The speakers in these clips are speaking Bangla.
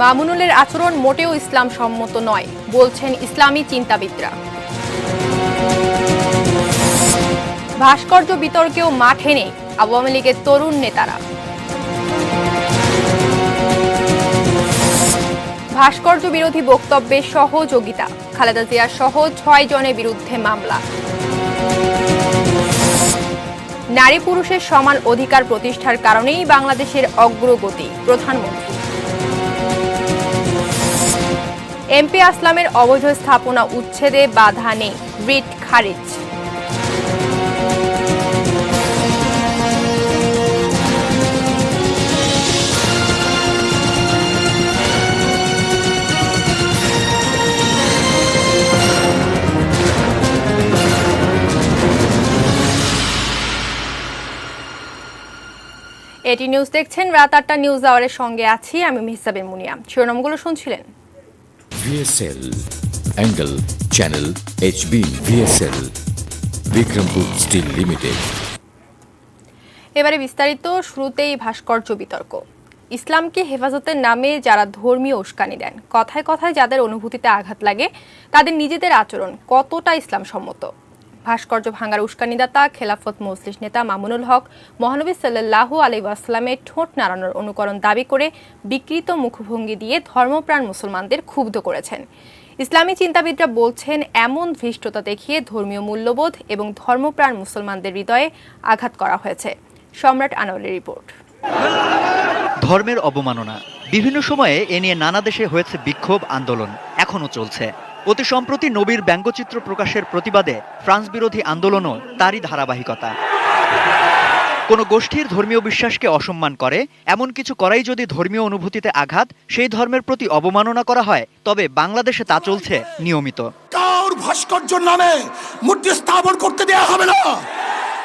মামুনুলের আচরণ মোটেও ইসলাম সম্মত নয় বলছেন ইসলামী চিন্তাবিদরা। ভাস্কর্য বিতর্কেও মাঠে নেই আওয়ামী লীগের তরুণ নেতারা। ভাস্কর্য বিরোধী বক্তব্যে সহযোগিতা, খালেদা জিয়া সহ ৬ জনের বিরুদ্ধে মামলা। নারী পুরুষের সমান অধিকার প্রতিষ্ঠার কারণেই বাংলাদেশের অগ্রগতি, প্রধানমন্ত্রী। এমপি আসলামের অবৈধ স্থাপনা উচ্ছেদে বাধা নেই, রিট খারিজ। এটি নিউজ দেখছেন, রাত ৮টা নিউজ আওয়ারের সঙ্গে আছি আমি মিহসাবিন মুনিয়া। শিরোনামগুলো শুনছিলেন। VSL angle channel HB VSL Bikrampur steel limited. এবারে বিস্তারিত। শুরুতেই ভাস্কর্য বিতর্ক। ইসলামকে হেফাজতের নামে যারা ধর্মীয় উস্কানি দেন, কথায় কথায় যাদের অনুভূতিতে আঘাত লাগে, তাদের নিজেদের আচরণ কতটা ইসলাম সম্মত? ভাস্কর্য ভাঙার উস্কানিদাতা খেলাফত মজলিস নেতা মামুনুল হক মহানবী সাল্লাল্লাহু আলাইহি ওয়াসাল্লামের ঠোঁট নাড়ানোর অনুকরণ দাবি করে বিকৃত মুখভঙ্গি দিয়ে ধর্মপ্রাণ মুসলমানদের ক্ষুব্ধ করেছেন। ইসলামী চিন্তাবিদরা বলছেন, এমন ধৃষ্টতা দেখিয়ে ধর্মীয় মূল্যবোধ এবং ধর্মপ্রাণ মুসলমানদের হৃদয়ে আঘাত করা হয়েছে। সম্রাট আনোয়ারের রিপোর্ট। ধর্মের অবমাননা, বিভিন্ন সময়ে এ নিয়ে নানা দেশে হয়েছে বিক্ষোভ আন্দোলন, এখনো চলছে। অতি সম্প্রতি নবীর ব্যঙ্গচিত্র প্রকাশের প্রতিবাদে ফ্রান্স বিরোধী আন্দোলনও তারই ধারাবাহিকতা। কোনো গোষ্ঠীর ধর্মীয় বিশ্বাসকে অসম্মান করে, এমন কিছু করাই যদি ধর্মীয় অনুভূতিতে আঘাত, সেই ধর্মের প্রতি অবমাননা করা হয়, তবে বাংলাদেশে তা চলছে নিয়মিত। কার ভাস্কর্যের নামে মূর্তি স্থাপন করতে দেয়া হবে না।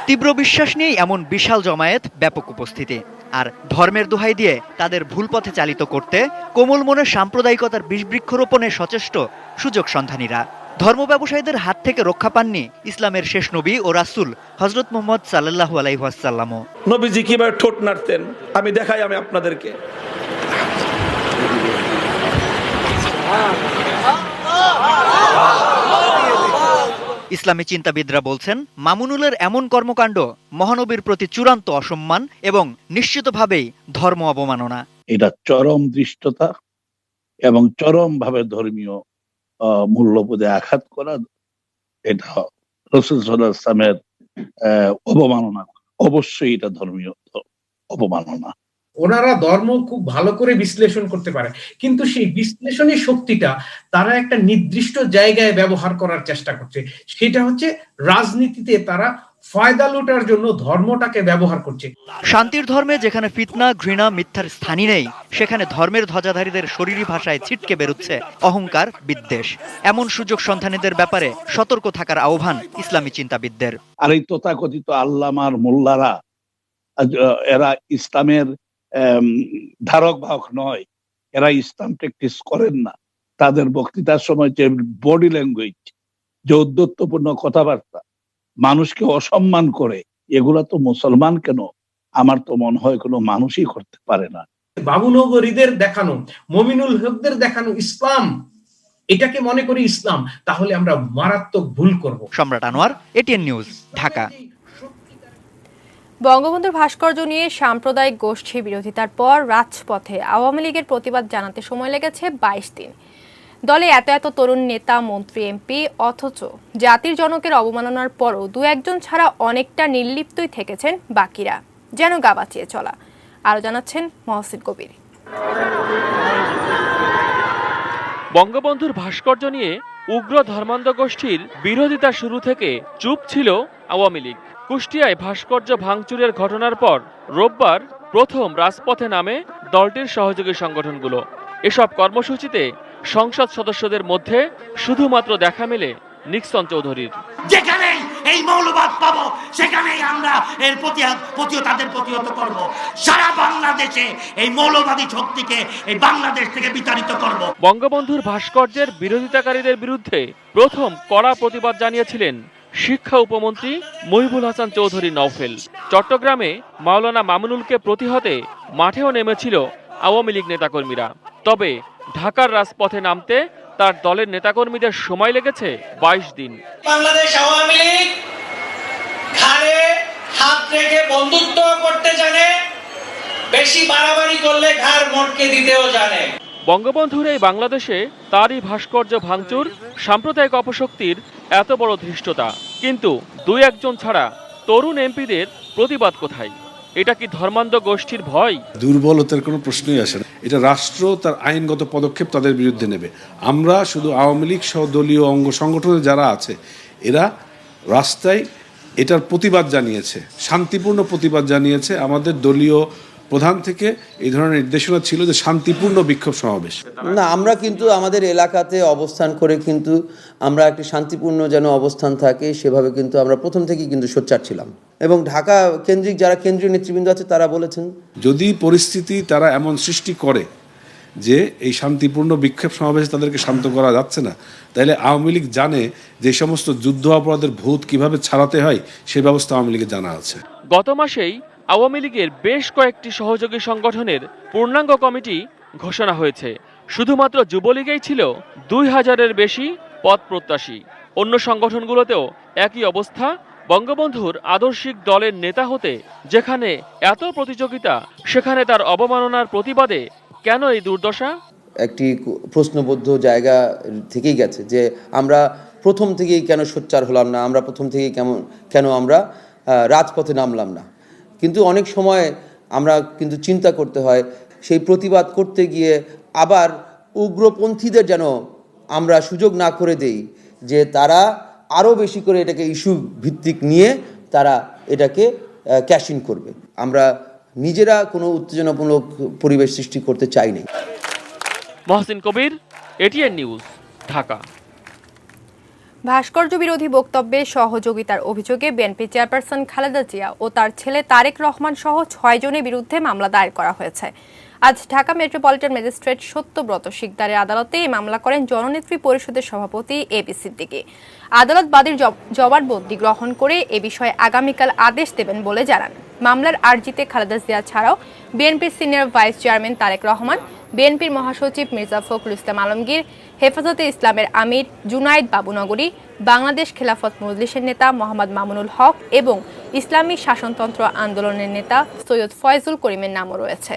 তীব্র বিশ্বাস নিয়েই এমন বিশাল জমায়েত, ব্যাপক উপস্থিতি, আর ধর্মের দোহাই দিয়ে তাদের ভুল পথে চালিত করতে কোমল মনের সাম্প্রদায়িকতার বিষ বৃক্ষরোপণে সচেষ্ট সুযোগ সন্ধানীরা। ধর্ম ব্যবসায়ীদের হাত থেকে রক্ষা পাননি ইসলামের শেষ নবী ও রাসূল হযরত মুহাম্মদ সাল্লাল্লাহু আলাইহি ওয়াসাল্লামও। নবীজি কিভাবে ঠোঁট নাড়তেন আমি দেখাই আপনাদেরকে। ইসলামী চিন্তাবিদরা বলছেন, মামুনুলের এমন কর্মকাণ্ড মহানবীর প্রতি চূড়ান্ত অসম্মান এবং নিশ্চিতভাবেই ধর্ম অবমাননা। এটা চরম দৃষ্টতা এবং চরমভাবে ধর্মীয় মূল্যবোধে আঘাত করা, এটা রাসূল সাল্লাল্লাহু আলাইহি ওয়াসাল্লামের অবমাননা। অবশ্যই এটা ধর্মীয় অবমাননা। ওনারা ধর্ম খুব ভালো করে বিশ্লেষণ করতে পারে, কিন্তু সেই বিশ্লেষণী শক্তিটা তারা একটা নির্দিষ্ট জায়গায় ব্যবহার করার চেষ্টা করছে। সেটা হচ্ছে রাজনীতিতে তারা ফায়দা লুটার জন্য ধর্মটাকে ব্যবহার করছে। শান্তির ধর্মে যেখানে ফিতনা, ঘৃণা, মিথ্যার স্থানই নেই, সেখানে ধর্মের ধ্বজাধারীদের শরীরী ভাষায় ছিটকে বেরোচ্ছে অহংকার, বিদ্বেষ। এমন সুযোগ সন্ধানীদের ব্যাপারে সতর্ক থাকার আহ্বান ইসলামী চিন্তাবিদদের। আর এই তথাকথিত আল্লামার মোল্লারা, এরা ইসলামের ধারক বাহক নয়, এরা ইসলাম প্র্যাকটিস করেন না। তাদের বক্তৃতার সময় যে বডি ল্যাঙ্গুয়েজ, যে উদ্ধত্তপূর্ণ কথাবার্তা, মানুষকে অসম্মান করে, এগুলা তো মুসলমান কেন, আমার তো মনে হয় কোনো মানুষই করতে পারে না। বাবুনগরীদের দেখানো, মমিনুল হকদের দেখানো ইসলাম, এটাকে মনে করি ইসলাম, তাহলে আমরা মারাত্মক ভুল করব। সম্রাট আনোয়ার, এটিএন নিউজ, ঢাকা। বঙ্গবন্ধুর ভাস্কর্য নিয়ে সাম্প্রদায়িক গোষ্ঠী বিরোধিতার পর রাজপথে আওয়ামী লীগের প্রতিবাদ জানাতে সময় লেগেছে ২২ দিন। দলে এত এত তরুণ নেতা, মন্ত্রী, এমপি, অথচ জাতির জনকের অবমাননার পরও দু একজন ছাড়া অনেকটা নির্লিপ্তই থেকেছেন বাকিরা, যেন গা বাঁচিয়ে চলা। আরো জানাচ্ছেন মহসিন কবির। বঙ্গবন্ধুর ভাস্কর্য নিয়ে উগ্র ধর্মান্ধ গোষ্ঠীর বিরোধিতা শুরু থেকে চুপ ছিল আওয়ামী লীগ। কুষ্টিয়ায় ভাস্কর্য ভাঙচুরের ঘটনার পর রোববার প্রথম রাজপথে নামে দলটির সহযোগী সংগঠনগুলো। এসব কর্মসূচিতে সংসদ সদস্যদের মধ্যে শুধুমাত্র দেখা মেলে নিক্সন চৌধুরীর। যেখানেই এই মৌলবাদ পাবো, সেখানেই আমরা এর তাদের প্রতিহত করব। সারা বাংলাদেশে এই মৌলবাদী শক্তিকে এই বাংলাদেশ থেকে বিতাড়িত করব। বঙ্গবন্ধুর ভাস্কর্যের বিরোধিতাকারীদের বিরুদ্ধে প্রথম কড়া প্রতিবাদ জানিয়েছিলেন শিক্ষা উপমন্ত্রী মহিবুল হাসান চৌধুরী নওফেল। চট্টগ্রামে মাওলানা মামুনুলকে প্রতিহতে মাঠেও নেমেছিল আওয়ামী লীগ নেতাকর্মীরা। তবে ঢাকার রাজপথে নামতে তার দলের নেতাকর্মীদের সময় লেগেছে 22 দিন। বাংলাদেশ আওয়ামী লীগ ঘাড়ে হাত রেখে বন্ধুত্ব করতে জানে, বেশি বাড়াবাড়ি করলে ঘাড় মটকে দিতেও জানে। বঙ্গবন্ধুর এই বাংলাদেশে তারই ভাস্কর্য ভাঙচুর সাম্প্রদায়িক অপশক্তির এত বড় ধৃষ্টতা, কিন্তু দুই একজন ছাড়া তরুণ এমপিদের প্রতিবাদ কোথায়? এটা কি ধর্মান্ধ গোষ্ঠীর ভয়? দুর্বলতার কোনো প্রশ্নই আসে না। এটা রাষ্ট্র তার আইনগত পদক্ষেপ তাদের বিরুদ্ধে নেবে। আমরা শুধু আওয়ামী লীগ সহ দলীয় অঙ্গ সংগঠনে যারা আছে এরা রাস্তায় এটার প্রতিবাদ জানিয়েছে, শান্তিপূর্ণ প্রতিবাদ জানিয়েছে। আমাদের দলীয় প্রধান থেকে এই ধরনের নির্দেশনা ছিল যে শান্তিপূর্ণ বিক্ষোভ সমাবেশ। না, আমরা কিন্তু আমাদের এলাকাতে অবস্থান করে কিন্তু আমরা একটি শান্তিপূর্ণ যেন অবস্থান থাকে সেভাবে কিন্তু আমরা প্রথম থেকেই কিন্তু সোচ্চার ছিলাম, এবং ঢাকা কেন্দ্রিক যারা কেন্দ্রীয় নেতৃবৃন্দ আছে তারা বলেছেন যদি পরিস্থিতি তারা এমন সৃষ্টি করে যে এই শান্তিপূর্ণ বিক্ষোভ সমাবেশে তাদেরকে শান্ত করা যাচ্ছে না, তাহলে আওয়ামী লীগ জানে যে সমস্ত যুদ্ধ অপরাধের ভূত কিভাবে ছাড়াতে হয় সেই ব্যবস্থা আওয়ামী লীগের জানা আছে। গত মাসেই আওয়ামী লীগের বেশ কয়েকটি সহযোগী সংগঠনের পূর্ণাঙ্গ কমিটি ঘোষণা হয়েছে। শুধুমাত্র যুবলীগেই ছিল 2000-এর বেশি পদ প্রত্যাশী। অন্য সংগঠনগুলোতেও একই অবস্থা। বঙ্গবন্ধুর আদর্শিক দলের নেতা হতে যেখানে এত প্রতিযোগিতা, সেখানে তার অবমাননার প্রতিবাদে কেন এই দুর্দশা? একটি প্রশ্নবদ্ধ জায়গা থেকেই গেছে যে আমরা প্রথম থেকেই কেন সোচ্চার হলাম না, আমরা প্রথম থেকেই কেন আমরা রাজপথে নামলাম না। কিন্তু অনেক সময় আমরা কিন্তু চিন্তা করতে হয় সেই প্রতিবাদ করতে গিয়ে আবার উগ্রপন্থীদের যেন আমরা সুযোগ না করে দেই যে তারা আরও বেশি করে এটাকে ইস্যু ভিত্তিক নিয়ে তারা এটাকে ক্যাশ ইন করবে। আমরা নিজেরা কোনো উত্তেজনামূলক পরিবেশ সৃষ্টি করতে চাই না। মহসিন কবির, এটিএন নিউজ, ঢাকা। ভাস্কর্য বিরোধী বক্তব্যে সহযোগিতার অভিযোগে বিএনপি চেয়ারপারসন খালেদা জিয়া ও তার ছেলে তারেক রহমান সহ 6 জনের বিরুদ্ধে মামলা দায়ের করা হয়েছে। আজ ঢাকা মেট্রোপলিটন ম্যাজিস্ট্রেট সত্যব্রত শিকদারের আদালতে এই মামলা করেন জননেত্রী পরিষদের সভাপতি এবি সিদ্দিকী। আদালত বাদীর জবানবন্দি গ্রহণ করে এ বিষয়ে আগামীকাল আদেশ দেবেন বলে জানান। মামলার আর্জিতে খালেদা জিয়া ছাড়াও বিএনপির senior vice chairman Tarek Rahman, বিএনপির মহাসচিব মির্জা ফখরুল ইসলাম আলমগীর, হেফাজতে ইসলামের আমির জুনায়েদ বাবুনগরী, বাংলাদেশ খেলাফত মজলিসের নেতা মোহাম্মদ মামুনুল হক এবং ইসলামী শাসনতন্ত্র আন্দোলনের নেতা সৈয়দ ফয়জুল করিমের নামও রয়েছে।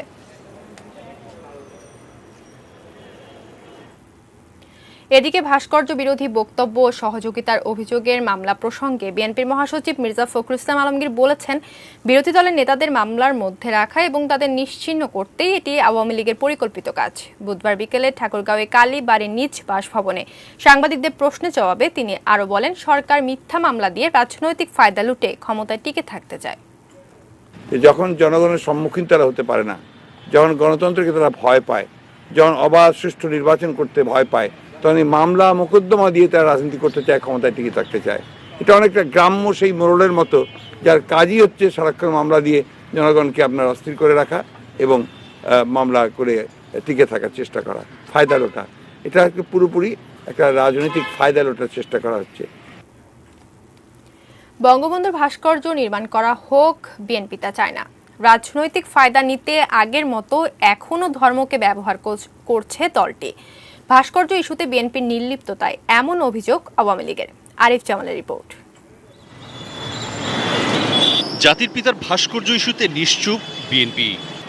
এদিকে ভাস্কর্য বিরোধী বক্তব্য ও সহযোগিতার অভিযোগের মামলা প্রসঙ্গে বিএনপির মহাসচিব মির্জা ফখরুল ইসলাম আলমগীর বলেছেন, বিরোধী দলের নেতাদের মামলার মধ্যে রাখা এবং তাদের নিশ্চিহ্ন করতেই এটি আওয়ামী লীগের পরিকল্পিত কাজ। বুধবার বিকেলে ঠাকুরগাঁওয়ে কালীবাড়ির নিজ বাসভবনে সাংবাদিকদের প্রশ্নের জবাবে তিনি আরও বলেন, সরকার মিথ্যা মামলা দিয়ে রাজনৈতিক ফায়দা লুটে ক্ষমতায় টিকে থাকতে চায়। যখন জনগণের সম্মুখীন তারা হতে পারে না, যখন গণতন্ত্রকে তারা ভয় পায়, যখন অবাধ সুষ্ঠু নির্বাচন করতে ভয় পায়, তখন এই মামলা মোকদ্দমা দিয়ে তারা রাজনীতি করতে চায়, ক্ষমতায় টিকে থাকতে চায়। এটা অনেকটা গ্রাম্য সেই মোড়লের মতো, যার কাজই হচ্ছে সারাক্ষণ মামলা দিয়ে জনগণকে আপনার অস্থির করে রাখা এবং মামলা করে টিকে থাকার চেষ্টা করা, ফায়দা লোটা। এটা পুরোপুরি একটা রাজনৈতিক ফায়দা লোটার চেষ্টা করা হচ্ছে। বঙ্গবন্ধুর ভাস্কর্য নির্মাণ করা হোক, বিএনপি তা চায় না। রাজনৈতিক ফায়দা নিতে আগের মতো এখনো ধর্মকে ব্যবহার করছে দলটি। ভাস্কর্য ইস্যুতে বিএনপির নির্লিপ্ততায় এমন অভিযোগ আওয়ামী লীগের। আরিফ জামালের রিপোর্ট। জাতির পিতার ভাস্কর্য ইস্যুতে নিশ্চুপ বিএনপি।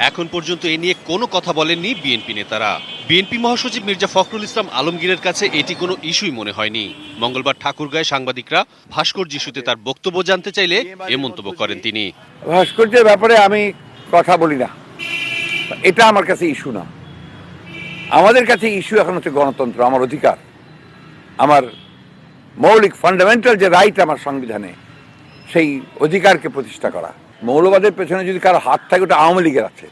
এখন পর্যন্ত এ নিয়ে কোনো কথা বলেননি বিএনপি নেতারা। বিএনপি মহাসচিব মির্জা ফখরুল ইসলাম আলমগীরের কাছে এটি কোনো ইস্যুই মনে হয়নি। মঙ্গলবার ঠাকুরগাঁয়ে সাংবাদিকরা ভাস্কর্য ইস্যুতে তার বক্তব্য জানতে চাইলে এ মন্তব্য করেন তিনি। ভাস্কর্যের ব্যাপারে আমি কথা বলি না, এটা আমার কাছে ইস্যু না। আমাদের কাছে ইস্যু এখন হচ্ছে গণতন্ত্র, আমার অধিকার, আমার মৌলিক ফান্ডামেন্টাল যে রাইট আমার সংবিধানে, সেই অধিকারকে প্রতিষ্ঠা করা। মৌলবাদের পেছনে যদি কারো হাত থাকে ওটা আওয়ামী লীগের আছে।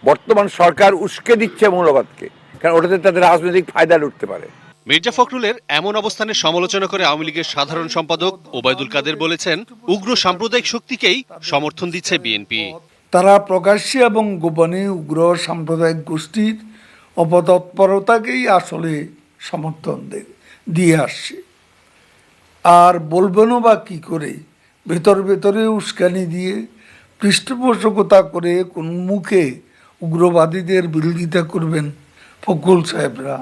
বর্তমান সরকার উস্কে দিচ্ছে মৌলবাদকে, কারণ ওটাতে তাদের রাজনৈতিক ফায়দা লুটতে পারে। মির্জা ফখরুলের এমন অবস্থানের সমালোচনা করে আওয়ামী লীগের সাধারণ সম্পাদক ওবায়দুল কাদের বলেছেন, উগ্র সাম্প্রদায়িক শক্তিকেই সমর্থন দিচ্ছে বিএনপি। তারা প্রকাশ্যে এবং গোপনে উগ্র সাম্প্রদায়িক গোষ্ঠীর অপতৎপরতাকেই আসলে সমর্থন দিয়ে আসছে। আর বলবেনও বা কি করে? ভেতরে উস্কানি দিয়ে পৃষ্ঠপোষকতা করে কোন মুখে উগ্রবাদীদের বিরোধিতা করবেন? ফকুল সাহেবরা।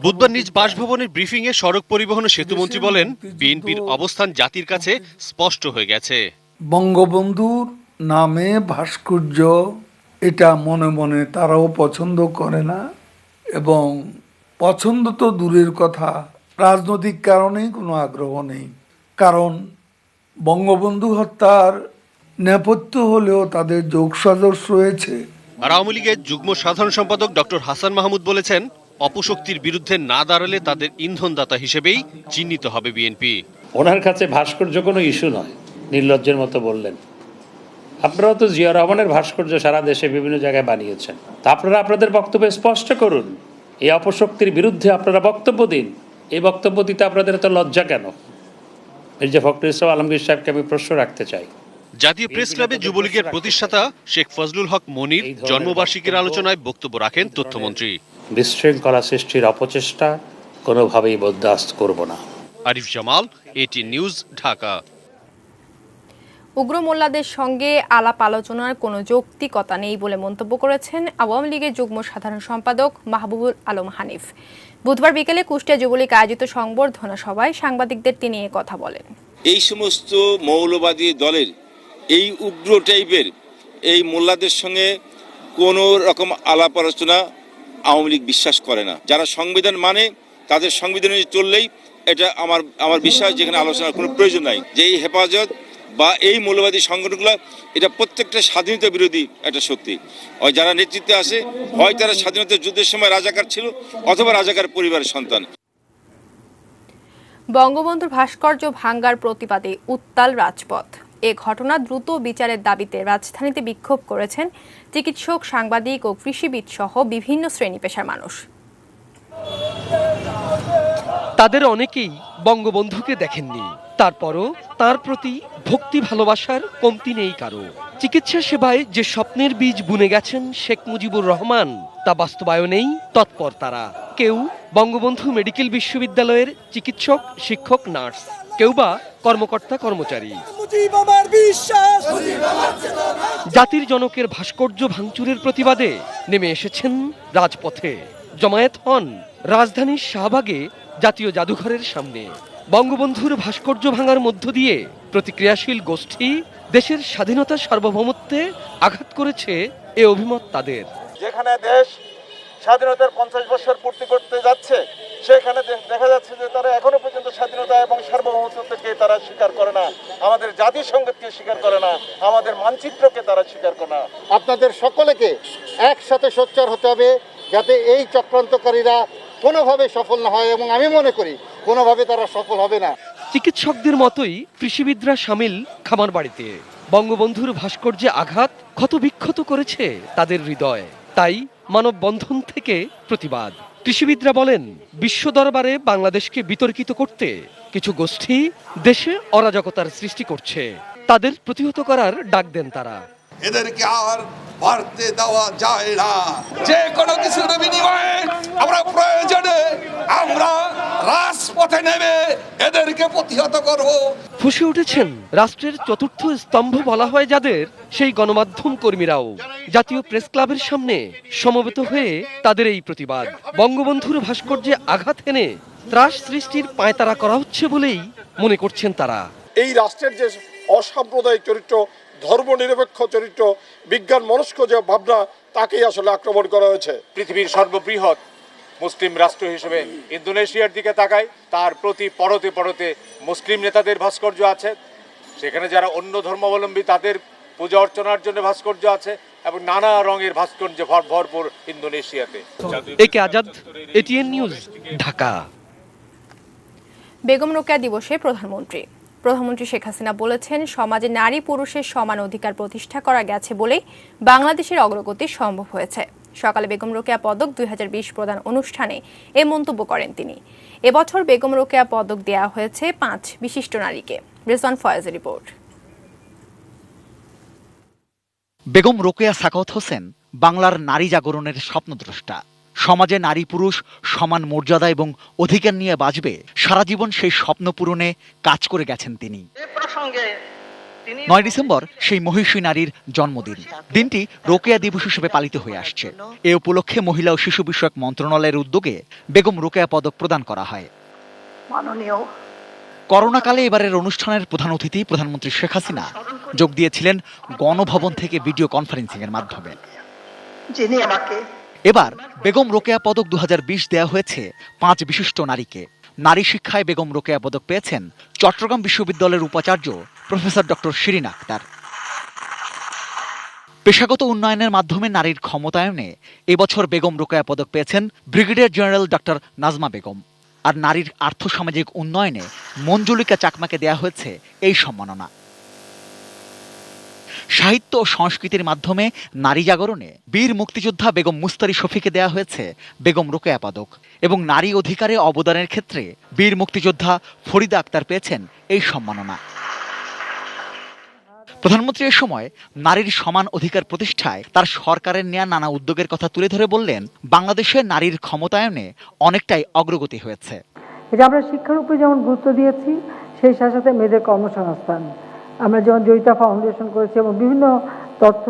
বুধবার নিজ বাসভবনের ব্রিফিং এ সড়ক পরিবহন ও সেতুমন্ত্রী বলেন, বিএনপির অবস্থান জাতির কাছে স্পষ্ট হয়ে গেছে। বঙ্গবন্ধুর নামে ভাস্কর্য এটা মনে মনে তারাও পছন্দ করে না, এবং পছন্দ তো দূরের কথা, রাজনৈতিক কারণেই কোনো আগ্রহ নেই। কারণ বঙ্গবন্ধু হত্যার নেপথ্য হলেও তাদের যোগসাজশ রয়েছে। আর আওয়ামী লীগের যুগ্ম সাধারণ সম্পাদক ডক্টর হাসান মাহমুদ বলেছেন, অপশক্তির বিরুদ্ধে না দাঁড়ালে তাদের ইন্ধনদাতা হিসেবেই চিহ্নিত হবে বিএনপি। ওনার কাছে ভাস্কর্য কোনো ইস্যু নয়, নির্লজ্জের মতো বললেন। আপনারাও তো জিয়া রহমানের ভাস্কর্য সারা দেশে বিভিন্ন জায়গায় বানিয়েছেন, তা আপনারা আপনাদের বক্তব্য স্পষ্ট করুন। এই অপশক্তির বিরুদ্ধে আপনারা বক্তব্য দিন। এই বক্তব্য দিতে আপনাদের এত লজ্জা কেন? মির্জা ফখরুল ইসলাম আলমগীর সাহেবকে আমি প্রশ্ন রাখতে চাই। জাতীয় প্রেস ক্লাবে যুবলীগের প্রতিষ্ঠাতা শেখ ফজলুল হক মনির জন্মবার্ষিকীর আলোচনায় বক্তব্য রাখেন তথ্যমন্ত্রী। বিশৃঙ্খলা সৃষ্টির অপচেষ্টা কোনোভাবেই বরদাস্ত করব না। Arif Jamal, ATN news, Dhaka. উগ্র মোল্লাদের সঙ্গে আলাপ আলোচনার কোনো যৌক্তিকতা নেই বলে মন্তব্য করেছেন আওয়ামী লীগের যুগ্ম সাধারণ সম্পাদক মাহবুবুল আলম হানিফ। বুধবার বিকেলে কুষ্টিয়া যুবলীগ আয়োজিত সংবর্ধনা সভায় সাংবাদিকদের তিনি এ কথা বলেন। এই সমস্ত মৌলবাদী দলের এই উগ্র টাইপের এই মোল্লাদের সঙ্গে কোনো রকম আলাপ আলোচনা আওয়ামী লীগ বিশ্বাস করে না। যারা সংবিধান মানে তাদের সংবিধানে চললেই এটা আমার বিশ্বাস, যেখানে আলোচনার কোনো প্রয়োজন নাই। যে এই হেফাজত বা এই মৌলবাদী সংগঠনগুলো এটা প্রত্যেকটা স্বাধীনতা বিরোধী একটা শক্তি। যারা নেতৃত্বে আসে হয় তারা স্বাধীনতা যুদ্ধের সময় রাজাকার ছিল অথবা রাজাকার পরিবারের সন্তান। বঙ্গবন্ধুর ভাস্কর্য ভাঙ্গার প্রতিবাদে উত্তাল রাজপথ। এ ঘটনা দ্রুত বিচারের দাবিতে রাজধানীতে বিক্ষোভ করেছেন চিকিৎসক, সাংবাদিক ও কৃষিবিদ সহ বিভিন্ন শ্রেণী পেশার মানুষ। তাদের অনেকেই বঙ্গবন্ধুকে দেখেননি, তারপরও তার প্রতি ভক্তি ভালোবাসার কমতি নেই কারো। চিকিৎসা সেবায় যে স্বপ্নের বীজ বুনে গেছেন শেখ মুজিবুর রহমান, তা বাস্তবায়নেই তৎপর তারা। কেউ বঙ্গবন্ধু মেডিকেল বিশ্ববিদ্যালয়ের চিকিৎসক, শিক্ষক, নার্স, কেউ বা কর্মকর্তা কর্মচারী। জাতির জনকের ভাস্কর্য ভাঙচুরের প্রতিবাদে নেমে এসেছেন রাজপথে। জমায়েত হন রাজধানীর শাহবাগে জাতীয় জাদুঘরের সামনে। বঙ্গবন্ধুর ভাস্কর্য ভাঙার মধ্য দিয়ে প্রতিক্রিয়াশীল গোষ্ঠী দেশের স্বাধীনতা সার্বভৌমত্বে আঘাত করেছে এ অভিমত তাদের। যেখানে দেশ স্বাধীনতার 50 বছর পূর্তি করতে যাচ্ছে, সেখানে দেখা যাচ্ছে যে তারা এখনো পর্যন্ত স্বাধীনতা এবং সার্বভৌমত্বকে তারা স্বীকার করে না, আমাদের জাতীয় সংগীতকে স্বীকার করে না, আমাদের মানচিত্রকে তারা স্বীকার করে না। আপনাদের সকলকে একসাথে সোচ্চার হতে হবে যাতে এই চক্রান্তকারীরা কোনোভাবে সফল না হয়, এবং আমি মনে করি কোনোভাবে তারা সফল হবে না। চিকিৎসকদের মতোই কৃষিবিদরা সামিল খামার বাড়িতে। বঙ্গবন্ধুর ভাস্কর্যে আঘাত ক্ষতবিক্ষত করেছে তাদের হৃদয়, তাই মানববন্ধন থেকে প্রতিবাদ। কৃষিবিদরা বলেন, বিশ্ব দরবারে বাংলাদেশকে বিতর্কিত করতে কিছু গোষ্ঠী দেশে অরাজকতার সৃষ্টি করছে, তাদের প্রতিহত করার ডাক দেন তারা। এদেরকে আর বাড়তে দেওয়া যায় না। যে কোনো কিছুর বিনিময়ে আমরা প্রয়োজনে আমরা রাজপথে নেমে এদেরকে প্রতিহত করব। ফুঁসে উঠেছেন রাষ্ট্রের চতুর্থ স্তম্ভ বলা হয় যাদের, সেই গণমাধ্যম কর্মীরাও। জাতীয় প্রেস ক্লাবের সামনে সমবেত হয়ে তাদের এই প্রতিবাদ। বঙ্গবন্ধুর ভাস্কর্যে আঘাত এনে ত্রাস সৃষ্টির পায়তারা করা হচ্ছে বলেই মনে করছেন তারা। এই রাষ্ট্রের যে অসাম্প্রদায়িক চরিত্র, ধর্মনিরপেক্ষ চরিত্র, বিজ্ঞান মনস্ক যে ভাবনা, তাকেই আসলে আক্রমণ করা হয়েছে। পৃথিবীর সর্ববৃহৎ মুসলিম রাষ্ট্র হিসেবে ইন্দোনেশিয়ার দিকে তাকাই, তার প্রতি পরতে পরতে মুসলিম নেতাদের ভাস্কর্য আছে। সেখানে যারা অন্য ধর্মাবলম্বী তাদের পূজা অর্চনার জন্য ভাস্কর্য আছে, এবং নানা রঙের ভাস্কর্য ভরপুর ইন্দোনেশিয়াতে। একে আজাদ, এটিএন নিউজ, ঢাকা। বেগম রোকেয়া দিবসে প্রধানমন্ত্রী শেখ হাসিনা বলেছেন, সমাজে নারী পুরুষের সমান অধিকার প্রতিষ্ঠা করা গেছে বলেই বাংলাদেশের অগ্রগতি সম্ভব হয়েছে। সকালে বেগম রোকেয়া পদক 2020 প্রদান অনুষ্ঠানে এ মন্তব্য করেন তিনি। এবছর বেগম রোকেয়া পদক দেয়া হয়েছে 5 বিশিষ্ট নারীকে। রেজওয়ান ফয়েজের রিপোর্ট। বেগম রোকেয়া সাখাওয়াত হোসেন বাংলার নারী জাগরণের স্বপ্নদ্রষ্টা। সমাজে নারী পুরুষ সমান মর্যাদা এবং অধিকার নিয়ে বাঁচবে, সারা জীবন সেই স্বপ্ন পূরণে কাজ করে গেছেন তিনি। এ প্রসঙ্গে 9 ডিসেম্বর সেই মহিষী নারীর জন্মদিন। দিনটি রোকেয়া দিবস হিসেবে পালিত হয়ে আসছে। এ উপলক্ষে মহিলা ও শিশু বিষয়ক মন্ত্রণালয়ের উদ্যোগে বেগম রোকেয়া পদক প্রদান করা হয়। করোনাকালে এবারের অনুষ্ঠানের প্রধান অতিথি প্রধানমন্ত্রী শেখ হাসিনা যোগ দিয়েছিলেন গণভবন থেকে ভিডিও কনফারেন্সিং এর মাধ্যমে। এবার বেগম রোকেয়া পদক 2020 দেয়া হয়েছে 5 বিশিষ্ট নারীকে। নারী শিক্ষায় বেগম রোকেয়া পদক পেয়েছেন চট্টগ্রাম বিশ্ববিদ্যালয়ের উপাচার্য প্রফেসর ডক্টর শিরিন আক্তার। পেশাগত উন্নয়নের মাধ্যমে নারীর ক্ষমতায়নে এবছর বেগম রোকেয়া পদক পেয়েছেন brigadier general doctor Nazma Begum. আর নারীর আর্থসামাজিক উন্নয়নে মঞ্জুলিকা চাকমাকে দেয়া হয়েছে এই সম্মাননা। সাহিত্য ও সংস্কৃতির মাধ্যমে নারী জাগরণে বীর মুক্তিযোদ্ধা বেগম মুস্তারি শফিকে দেয়া হয়েছে বেগম রোকেয়া পদক এবং নারী অধিকারে অবদানের ক্ষেত্রে বীর মুক্তিযোদ্ধা ফরিদা আক্তার পেয়েছেন এই সম্মাননা। প্রধানমন্ত্রী এ সময় নারীর সমান অধিকার প্রতিষ্ঠায় তার সরকারের নেয়া নানা উদ্যোগের কথা তুলে ধরে বললেন, বাংলাদেশে নারীর ক্ষমতায়নে অনেকটাই অগ্রগতি হয়েছে। আমরা শিক্ষার উপরে যেমন গুরুত্ব দিয়েছি, সেই সাথে সাথে মেয়েদের কর্মসংস্থান আমরা যেমন জয়িতা ফাউন্ডেশন করেছি এবং বিভিন্ন তথ্য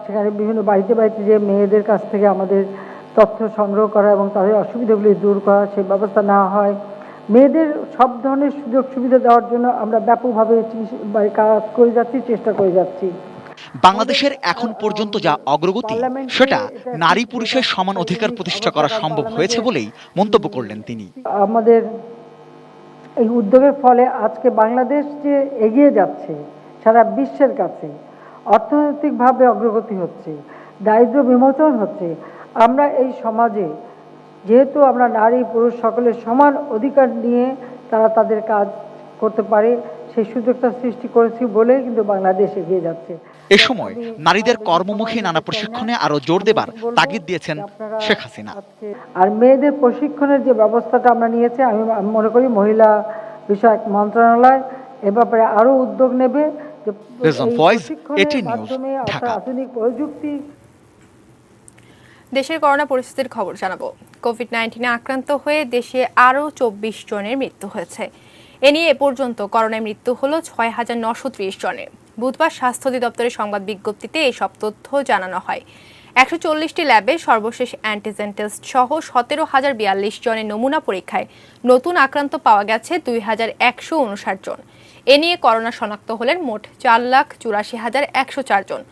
সেখানে বিভিন্ন বাড়িতে বাড়িতে যে মেয়েদের কাছ থেকে আমাদের তথ্য সংগ্রহ করা এবং তাদের অসুবিধাগুলি দূর করা, সেই ব্যবস্থা নেওয়া হয়। মেয়েদের সব ধরনের সুযোগ সুবিধা দেওয়ার জন্য আমরা ব্যাপকভাবে কাজ করে যাচ্ছি, চেষ্টা করে যাচ্ছি। বাংলাদেশের এখন পর্যন্ত যা অগ্রগতি, সেটা নারী পুরুষের সমান অধিকার প্রতিষ্ঠা করা সম্ভব হয়েছে বলেই মন্তব্য করলেন তিনি। আমাদের এই উদ্যোগের ফলে আজকে বাংলাদেশ যে এগিয়ে যাচ্ছে সারা বিশ্বের কাছে, অর্থনৈতিকভাবে অগ্রগতি হচ্ছে, দারিদ্র্য বিমোচন হচ্ছে। আমরা এই সমাজে যেহেতু আমরা নারী পুরুষ সকলের সমান অধিকার নিয়ে তারা তাদের কাজ করতে পারে, সেই সুযোগটা সৃষ্টি করেছি বলেই কিন্তু বাংলাদেশ এগিয়ে যাচ্ছে। এ সময় নারীদের কর্মমুখী নানা প্রশিক্ষণে আরো জোর দেবার তাগিদ দিয়েছেন শেখ হাসিনা। আর মেয়েদের প্রশিক্ষণের যে ব্যবস্থাটা আমরা নিয়েছি, আমি মনে করি মহিলা বিষয়ক মন্ত্রণালয় এ ব্যাপারে আরো উদ্যোগ নেবে। আধুনিক প্রযুক্তি। দেশের করোনা পরিস্থিতির খবর জানাবো। কোভিড-19 আক্রান্ত হয়ে দেশে আরও 24 জনের মৃত্যু হয়েছে। এ নিয়ে এ পর্যন্ত করোনায় মৃত্যু হলো 6,930 জনের। বুধবার স্বাস্থ্য অধিদপ্তরের সংবাদ বিজ্ঞপ্তিতে এসব তথ্য জানানো হয়। 140টি ল্যাবে সর্বশেষ অ্যান্টিজেন টেস্ট সহ 17,042 জনের নমুনা পরীক্ষায় নতুন আক্রান্ত পাওয়া গেছে 2,159 জন। এ নিয়ে করোনা শনাক্ত হলেন মোট 4,84,104 জন।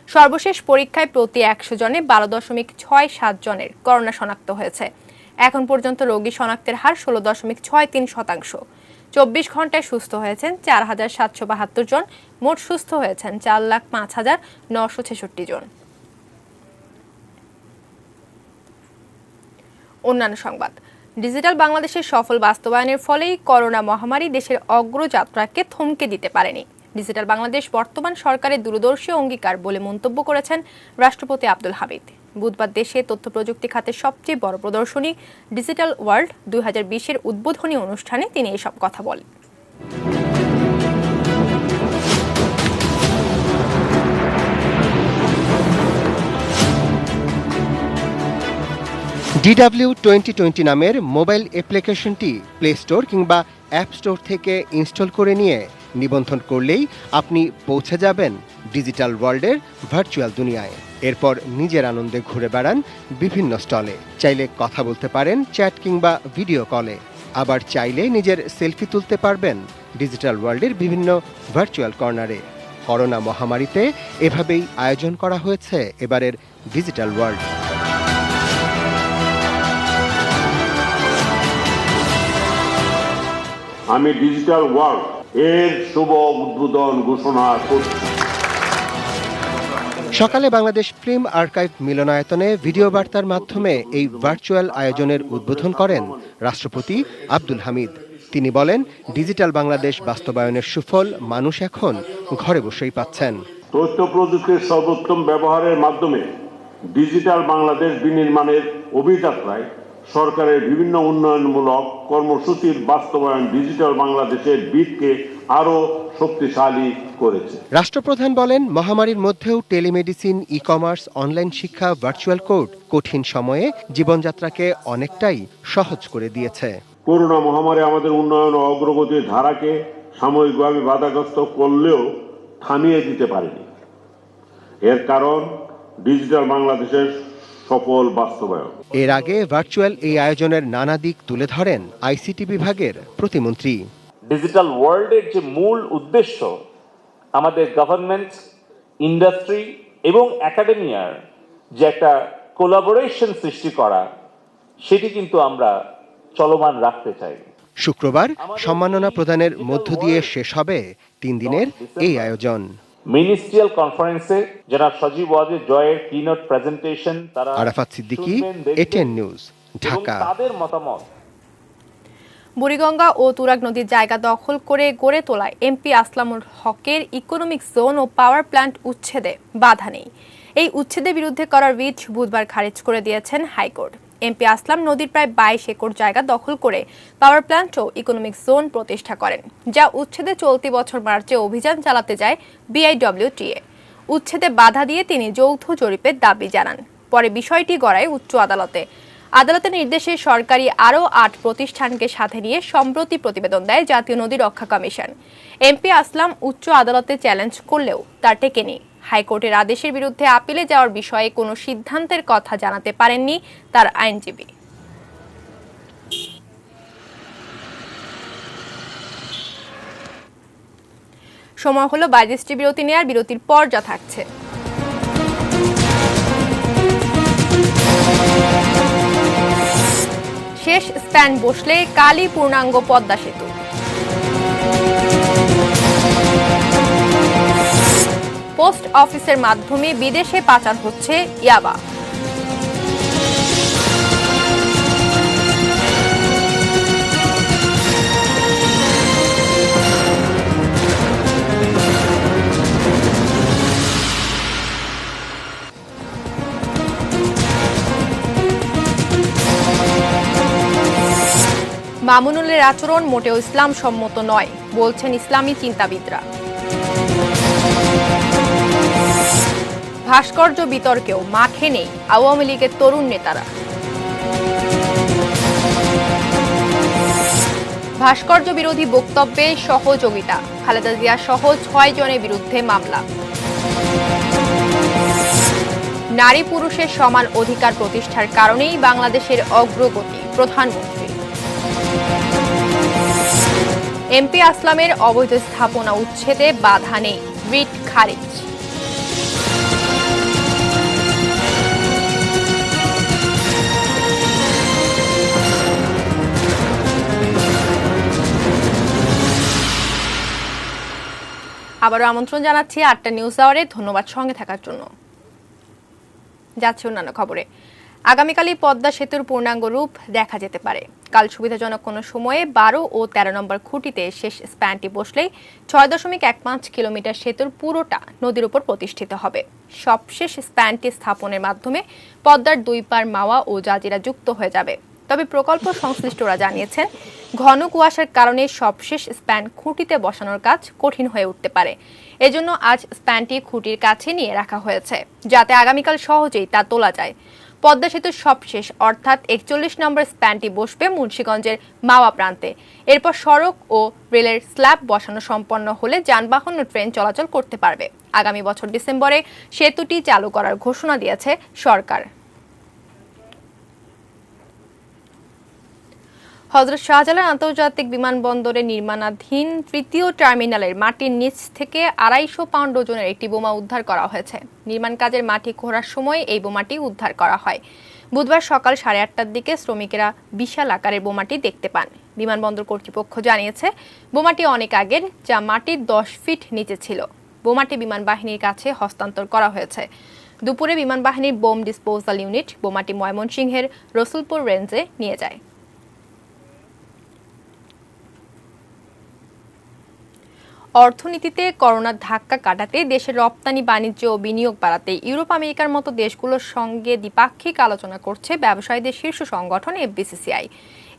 সর্বশেষ পরীক্ষায় প্রতি 100 জনে 12.67 জনের করোনা শনাক্ত হয়েছে। এখন পর্যন্ত রোগী শনাক্তের হার 16.63%। 24 ঘন্টায় সুস্থ হয়েছেন 4,772 জন। মোট সুস্থ হয়েছেন 4,05,966 জন। অন্যান্য সংবাদ। ডিজিটাল বাংলাদেশের সফল বাস্তবায়নের ফলেই করোনা মহামারী দেশের অগ্রযাত্রাকে থমকে দিতে পারেনি। ডিজিটাল বাংলাদেশ বর্তমান সরকারের দূরদর্শী অঙ্গীকার বলে মন্তব্য করেছেন রাষ্ট্রপতি আব্দুল হামিদ। বুধবার দেশে তথ্য প্রযুক্তি খাতের সবচেয়ে বড় প্রদর্শনী ডিজিটাল ওয়ার্ল্ড 2020-এর উদ্বোধনী অনুষ্ঠানে তিনি এসব কথা বলেন। DW 2020 নামের মোবাইল অ্যাপ্লিকেশনটি প্লে স্টোর কিংবা অ্যাপ স্টোর থেকে ইনস্টল করে নিয়ে নিবন্ধন করলেই আপনি পৌঁছে যাবেন ডিজিটাল ওয়ার্ল্ডের ভার্চুয়াল দুনিয়ায়। এরপর নিজের আনন্দে ঘুরে বেড়ান বিভিন্ন স্টলে। চাইলে কথা বলতে পারেন চ্যাট কিংবা ভিডিও কলে। আবার চাইলে নিজের সেলফি তুলতে পারবেন ডিজিটাল ওয়ার্ল্ডের বিভিন্ন ভার্চুয়াল কর্নারে। করোনা মহামারীতে এভাবেই আয়োজন করা হয়েছে এবারের ডিজিটাল ওয়ার্ল্ড। আমি ডিজিটাল ওয়ার্ল্ড এর শুভ উদ্বোধন ঘোষণা করছি। সকালে বাংলাদেশ ফিল্ম আর্কাইভ মিলনায়তনে ভিডিও বার্তার মাধ্যমে এই ভার্চুয়াল আয়োজনের উদ্বোধন করেন রাষ্ট্রপতি আব্দুল হামিদ। তিনি বলেন, ডিজিটাল বাংলাদেশ বাস্তবায়নের সুফল মানুষ এখন ঘরে বসেই পাচ্ছেন। তথ্য প্রযুক্তির সর্বোত্তম ব্যবহারের মাধ্যমে ডিজিটাল বাংলাদেশ বিনির্মাণের অভিযাত্রায় সরকারের বিভিন্ন উন্নয়নমূলক কর্মসূচির বাস্তবায়ন ডিজিটাল বাংলাদেশের ভিতকে আরও শক্তিশালী করেছে। রাষ্ট্রপ্রধান বলেন, মহামারীর মধ্যেও টেলিমেডিসিন, ই কমার্স, অনলাইন শিক্ষা, ভার্চুয়াল কোর্ট কঠিন সময়ে জীবনযাত্রাকে অনেকটাই সহজ করে দিয়েছে। করোনা মহামারী আমাদের উন্নয়ন ও অগ্রগতির ধারাকে সাময়িকভাবে বাধাগ্রস্ত করলেও থামিয়ে দিতে পারেনি। এর কারণ ডিজিটাল বাংলাদেশের সফল বাস্তবায়ন। এর আগে ভার্চুয়াল এই আয়োজনের নানা দিক তুলে ধরেন আইসিটি বিভাগের প্রতিমন্ত্রী। ডিজিটাল ওয়ার্ল্ডের যে মূল উদ্দেশ্য আমাদের গভর্নমেন্ট, ইন্ডাস্ট্রি এবং একাডেমিয়ার যে একটা কোলাবোরেশন সৃষ্টি করা, সেটি কিন্তু আমরা চলমান রাখতে চাই। শুক্রবার সম্মাননা প্রদানের মধ্য দিয়ে শেষ হবে 3 দিনের এই আয়োজন। মিনিস্ট্রিয়াল কনফারেন্সে যারা সজীব ওয়াজেদ জয়ের কিনোট প্রেজেন্টেশন, তারা আরাফাত সিদ্দিকী, এটিএন নিউজ, ঢাকা। তাদের মতামত। বুড়িগঙ্গা ও তুরাগ নদীর জায়গা দখল করে গড়ে তোলায় এমপি আসলামুল হকের ইকোনমিক জোন ও পাওয়ার প্ল্যান্ট উচ্ছেদে বাধা নেই। এই উচ্ছেদের বিরুদ্ধে করা রিট বুধবার খারিজ করে দিয়েছেন হাইকোর্ট। এমপি আসলাম নদীর প্রায় 22 একর জায়গা দখল করে পাওয়ার প্ল্যান্ট ও ইকোনমিক জোন প্রতিষ্ঠা করেন, যা উচ্ছেদে চলতি বছর মার্চে অভিযান চালাতে যায় বিআইডব্লিউটিএ। উচ্ছেদে বাধা দিয়ে তিনি যৌথ জরিপের দাবি জানান। পরে বিষয়টি গড়ায় উচ্চ আদালতে। আদালতের নির্দেশে সরকারি আরও 8 প্রতিষ্ঠানকে সাথে নিয়ে সম্প্রতি প্রতিবেদন দেয় জাতীয় নদী রক্ষা কমিশন। এমপি আসলাম উচ্চ আদালতে চ্যালেঞ্জ করলেও তা টেকেনি। হাইকোর্টের আদেশের বিরুদ্ধে আপিলে যাওয়ার বিষয়ে কোনো সিদ্ধান্তের কথা জানাতে পারেননি তার আইনজীবী। সময় হলো 22টি বিরতি নেয়ার। বিরতির পর যা থাকছে। শেষ স্প্যান বসলে কালই পূর্ণাঙ্গ পদ্মা সেতু। পোস্ট অফিসের মাধ্যমে বিদেশে পাচার হচ্ছে ইয়াবা। মামুনুলের আচরণ মোটেও ইসলাম সম্মত নয়, বলছেন ইসলামী চিন্তাবিদরা। ভাস্কর্য বিতর্কেও মাঠে নেই আওয়ামী লীগের তরুণ নেতারা। ভাস্কর্য বিরোধী বক্তব্যে সহযোগিতা, খালেদা জিয়া সহ 6 জনের বিরুদ্ধে মামলা। নারী পুরুষের সমান অধিকার প্রতিষ্ঠার কারণেই বাংলাদেশের অগ্রগতি, প্রধানমন্ত্রী। এমপি আসলামের অবৈধ স্থাপনা উচ্ছেদে বাধা নেই, রিট খারিজ। আবারও আমন্ত্রণ জানাচ্ছি 8টা নিউজ আওয়ারে। ধন্যবাদ সঙ্গে থাকার জন্য। যাচ্ছে অন্যান্য খবরে। আগামীকালই পদ্মা সেতুর পূর্ণাঙ্গ রূপ দেখা যেতে পারে। কাল সুবিধাজনক কোনো সময়ে 12 ও 13 নম্বর খুঁটিতে শেষ স্প্যানটি বসলেই 6.15 কিলোমিটার সেতুর পুরোটা নদীর উপর প্রতিষ্ঠিত হবে। সবশেষ স্প্যানটি স্থাপনের মাধ্যমে পদ্মার 2 পার মাওয়া ও জাজিরা যুক্ত হয়ে যাবে। তবে প্রকল্প সংশ্লিষ্টরা জানিয়েছেন, ঘন কুয়াশার কারণে সবশেষ স্প্যান খুঁটিতে বসানোর কাজ কঠিন হয়ে উঠতে পারে। এজন্য আজ স্প্যানটি খুঁটির কাছে নিয়ে রাখা হয়েছে, যাতে আগামীকাল সহজেই তা তোলা যায়। পদ্মা সেতুর সবশেষ অর্থাৎ 41 নম্বর স্প্যানটি বসবে মুন্সিগঞ্জের মাওয়া প্রান্তে। এরপর সড়ক ও রেলের স্ল্যাব বসানো সম্পন্ন হলে যানবাহন ও ট্রেন চলাচল করতে পারবে। আগামী বছর ডিসেম্বরে সেতুটি চালু করার ঘোষণা দিয়েছে সরকার। হযরত শাহজালাল আন্তর্জাতিক বিমানবন্দরে নির্মাণাধীন 3য় টার্মিনালের মাটির নিচ থেকে 250 পাউন্ড ওজনের একটি বোমা উদ্ধার করা হয়েছে। নির্মাণ কাজের মাটি খোঁড়ার সময় এই বোমাটি উদ্ধার করা হয়। বুধবার সকাল 8:30টার দিকে শ্রমিকেরা বিশাল আকারের বোমাটি দেখতে পান। বিমানবন্দর কর্তৃপক্ষ জানিয়েছে, বোমাটি অনেক আগের, যা মাটির 10 ফিট নিচে ছিল। বোমাটি বিমান বাহিনীর কাছে হস্তান্তর করা হয়েছে। দুপুরে বিমান বাহিনীর বোম ডিসপোজাল ইউনিট বোমাটি ময়মনসিংহের রসুলপুর রেঞ্জে নিয়ে যায়। অর্থনীতিতে করোনার ধাক্কা কাটাতে দেশের রপ্তানি বাণিজ্য ও বিনিয়োগ বাড়াতে ইউরোপ আমেরিকার মতো দেশগুলোর সঙ্গে দ্বিপাক্ষিক আলোচনা করছে ব্যবসায়ীদের শীর্ষ সংগঠন এফবিসিসিআই।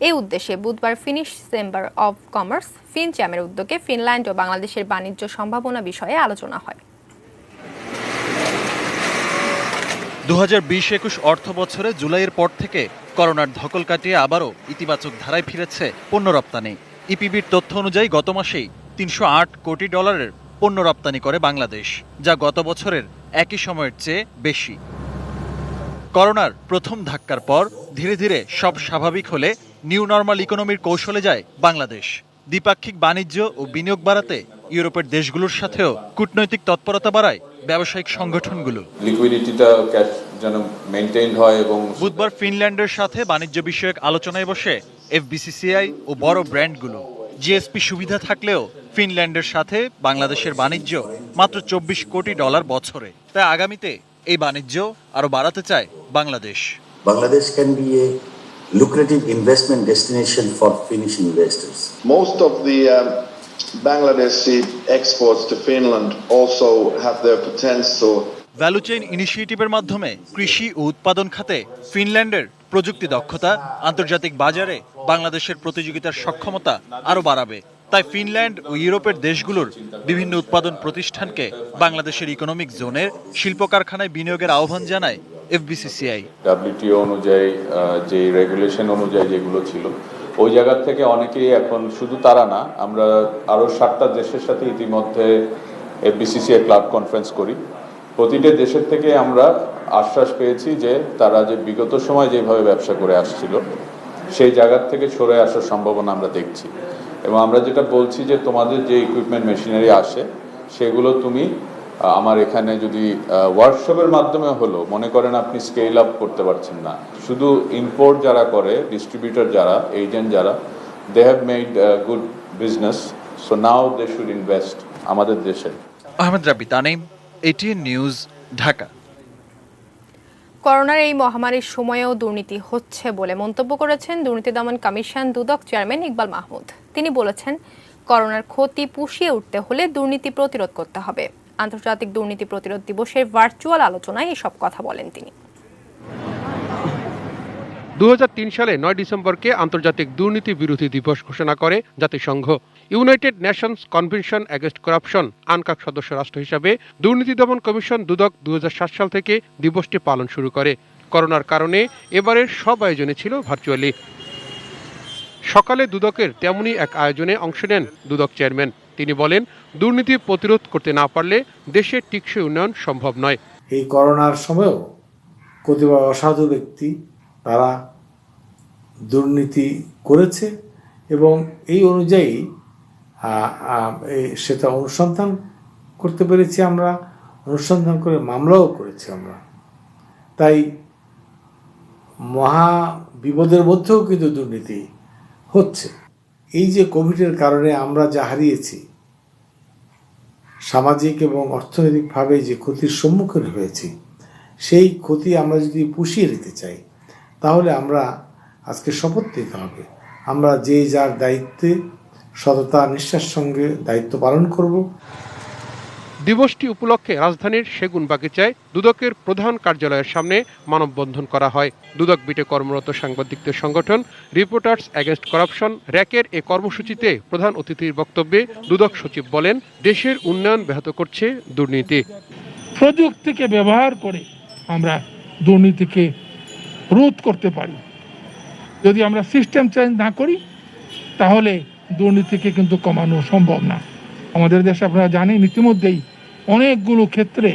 এই উদ্দেশ্যে বুধবার ফিনিশ চেম্বার অব কমার্স ফিনচ্যামের উদ্যোগে ফিনল্যান্ড ও বাংলাদেশের বাণিজ্য সম্ভাবনা বিষয়ে আলোচনা হয়। 2020-21 অর্থ বছরে জুলাইয়ের পর থেকে করোনার ধকল কাটিয়ে আবারও ইতিবাচক ধারায় ফিরেছে পণ্য রপ্তানি। ইপিবির তথ্য অনুযায়ী গত মাসেই $308 কোটি পণ্য রপ্তানি করে বাংলাদেশ, যা গত বছরের একই সময়ের চেয়ে বেশি। করোনার প্রথম ধাক্কার পর ধীরে ধীরে সব স্বাভাবিক হলে নিউ নর্মাল ইকোনমির কৌশলে যায় বাংলাদেশ। দ্বিপাক্ষিক বাণিজ্য ও বিনিয়োগ বাড়াতে ইউরোপের দেশগুলোর সাথেও কূটনৈতিক তৎপরতা বাড়ায় ব্যবসায়িক সংগঠনগুলো। লিকুইডিটিটা ক্যাশ যেন মেইনটেইন হয়। এবং বুধবার ফিনল্যান্ডের সাথে বাণিজ্য বিষয়ক আলোচনায় বসে এফবিসিসিআই ও বড় ব্র্যান্ডগুলো। জিএসপি সুবিধা থাকলেও ফিনল্যান্ডের সাথে বাংলাদেশের বাণিজ্য মাত্র $24 কোটি বছরে। তাই আগামীতে এই বাণিজ্য আরো বাড়াতে চায় Bangladesh. Bangladesh can be a lucrative investment destination for Finnish investors. Most of the Bangladeshi exports to Finland also have their potential. Value chain ইনিশিয়েটিভের মাধ্যমে কৃষি ও উৎপাদন খাতে ফিনল্যান্ডের প্রযুক্তি দক্ষতা আন্তর্জাতিক বাজারে বাংলাদেশের প্রতিযোগিতার সক্ষমতা আরো বাড়াবে। তাই ফিনল্যান্ড ও ইউরোপের দেশগুলোর বিভিন্ন উৎপাদন প্রতিষ্ঠানকে বাংলাদেশের ইকোনমিক জোনের শিল্প কারখানায় বিনিয়োগের আহ্বান জানায় এফবিসিসিআই। WTO অনুযায়ী যে রেগুলেশন অনুযায়ী যেগুলো ছিল ওই জায়গা থেকে অনেকেই এখন, শুধু তারা না, আমরা আরো 7টা দেশের সাথে ইতিমধ্যে এফবিসিসিআই ক্লাব কনফারেন্স করি। প্রতিটা দেশের থেকে আমরা আশ্বাস পেয়েছি যে তারা যে বিগত সময় যেভাবে ব্যবসা করে আসছিল সেই জায়গা থেকে সরে আসার সম্ভাবনা আমরা দেখছি। এবং আমরা যেটা বলছি যে তোমাদের যে ইকুইপমেন্ট মেশিনারি আসে সেগুলো তুমি আমার এখানে যদি ওয়ার্কশপের মাধ্যমে হলো, মনে করেন আপনি স্কেল আপ করতে পারছেন না, শুধু ইম্পোর্ট যারা করে, ডিস্ট্রিবিউটর যারা, এজেন্ট যারা, they have made good business, so now they should invest আমাদের দেশে। Ahmed Rabbi Tanim, ATN news, Dhaka. করোনার এই মহামারীর সময়েও দুর্নীতি হচ্ছে বলে মন্তব্য করেছেন দুর্নীতি দমন কমিশন দুদক চেয়ারম্যান ইকবাল মাহমুদ। তিনি বলেছেন, করোনার ক্ষতি পুষিয়ে উঠতে হলে দুর্নীতি প্রতিরোধ করতে হবে। আন্তর্জাতিক দুর্নীতি প্রতিরোধ দিবসের ভার্চুয়াল আলোচনায় এসব কথা বলেন তিনি। 2003 সালে 9 ডিসেম্বরকে আন্তর্জাতিক দুর্নীতি বিরোধী দিবস ঘোষণা করে জাতিসংঘ। United Nations Convention Against Corruption UNCAC সদস্য রাষ্ট্র হিসাবে দুর্নীতি দমন কমিশন দুদক 2007 সাল থেকে দিবসটি পালন শুরু করে। করোনার কারণে এবারের সব আয়োজনে ছিল ভার্চুয়ালি। সকালে দুদকের তেমনি এক আয়োজনে অংশ নেন দুদক চেয়ারম্যান। তিনি বলেন, দুর্নীতি প্রতিরোধ করতে না পারলে দেশের টেকসই উন্নয়ন সম্ভব নয়। এই করোনার সময়ও কতিপয় অসাধু ব্যক্তি তারা দুর্নীতি করেছে এবং এই অনুযায়ী সেটা অনুসন্ধান করতে পেরেছি আমরা, অনুসন্ধান করে মামলাও করেছি আমরা। তাই মহা বিপদের মধ্যেও কিন্তু দুর্নীতি হচ্ছে। এই যে কোভিডের কারণে আমরা যা হারিয়েছি, সামাজিক এবং অর্থনৈতিকভাবে যে ক্ষতির সম্মুখীন হয়েছি, সেই ক্ষতি আমরা যদি পুষিয়ে নিতে চাই তাহলে আমরা আজকে শপথ নিতে হবে, আমরা যে যার দায়িত্বে সততা নিষ্ঠার সঙ্গে দায়িত্ব পালন করব। দিবসটি উপলক্ষে রাজধানীর সেগুনবাগিচায় দুদকের প্রধান কার্যালয়ের সামনে মানববন্ধন করা হয়। দুদক বিটে কর্মরত সাংবাদিকদের সংগঠন রিপোর্টার্স এগেইনস্ট করাপশন র্যাকের এ কর্মসূচিতে প্রধান অতিথির বক্তব্যে দুদক সচিব বলেন, দেশের উন্নয়ন ব্যাহত করছে দুর্নীতি। প্রযুক্তিকে ব্যবহার করে আমরা দুর্নীতিকে রোধ করতে পারি। যদি আমরা সিস্টেম চেঞ্জ না করি তাহলে দুর্নীতিকে কিন্তু কমানো সম্ভব না। আমাদের দেশে আপনারা জানেন ইতিমধ্যেই অনেকগুলো ক্ষেত্রে